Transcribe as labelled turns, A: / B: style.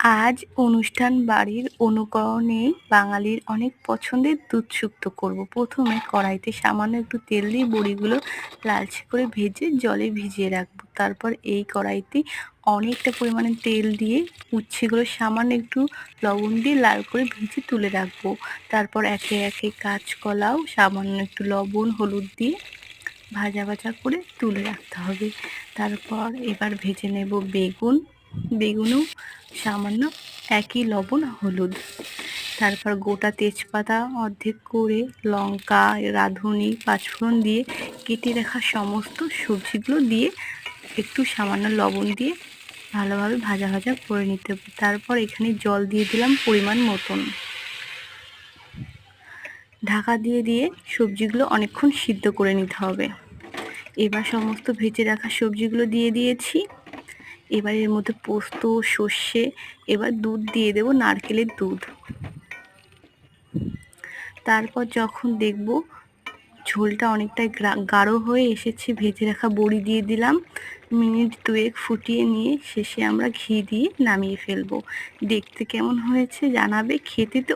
A: আজ অনুষ্ঠান বাড়ির অনুকরণে বাঙালির অনেক পছন্দের দুধ শুক্তো করব। প্রথমে কড়াইতে সামান্য একটু তেল দিয়ে বড়িগুলো লালচে করে ভেজে জলে ভিজিয়ে রাখবো। তারপর এই কড়াইতে অনেকটা পরিমাণে তেল দিয়ে উচ্ছেগুলো সামান্য একটু লবণ দিয়ে লাল করে ভেজে তুলে রাখবো। তারপর একে একে কাঁচকলাও সামান্য একটু লবণ হলুদ দিয়ে ভাজা ভাজা করে তুলে রাখতে হবে। তারপর এবার ভেজে নেব বেগুনও সামান্য একই লবণ হলুদ। তারপর গোটা তেজপাতা অর্ধেক করে, লঙ্কা, রাঁধুনি, পাঁচফোড়ন দিয়ে কেটে রাখা সমস্ত সবজিগুলো দিয়ে একটু সামান্য লবণ দিয়ে ভালোভাবে ভাজা ভাজা করে নিতে হবে। তারপর এখানে জল দিয়ে দিলাম পরিমাণ মতন। ঢাকা দিয়ে সবজিগুলো অনেকক্ষণ সিদ্ধ করে নিতে হবে। এবার সমস্ত ভেজে রাখা সবজিগুলো দিয়ে দিয়েছি। এবার এর মধ্যে পোস্ত, সর্ষে, এবার দুধ দিয়ে দেবো, নারকেলের দুধ। তারপর যখন দেখব ঝোলটা অনেকটাই গাঢ় হয়ে এসেছে, ভেজে রাখা বড়ি দিয়ে দিলাম। মিনিট দুয়েক ফুটিয়ে নিয়ে শেষে আমরা ঘি দিয়ে নামিয়ে ফেলবো। দেখতে কেমন হয়েছে জানাবে, খেতে তো